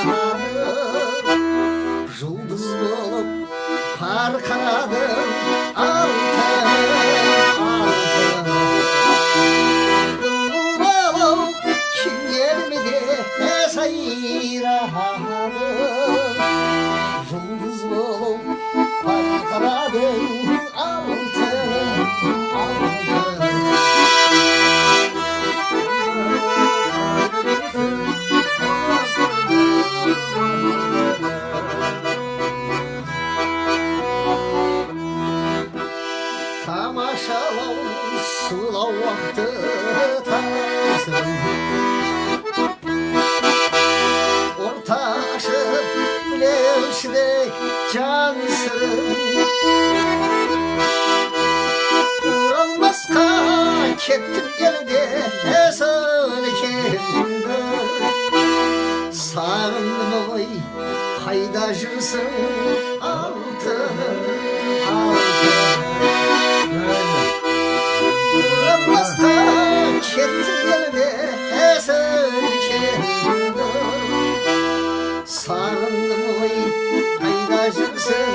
сайрадым жұлдыз болып парқырадым алтыным бұлбұл күйелмеде сайрадым жұлдыз болып парқырадым алтыным тамашалау сұлау ақты тасым орта ашып білеушідей жан сырым оралмасқа кеттім елде сөйлегенді сағындым ғой қайда жүрсің алтыным оралмасқа кеттім елде сөйлегенді сағындым ғой қайда жүрсің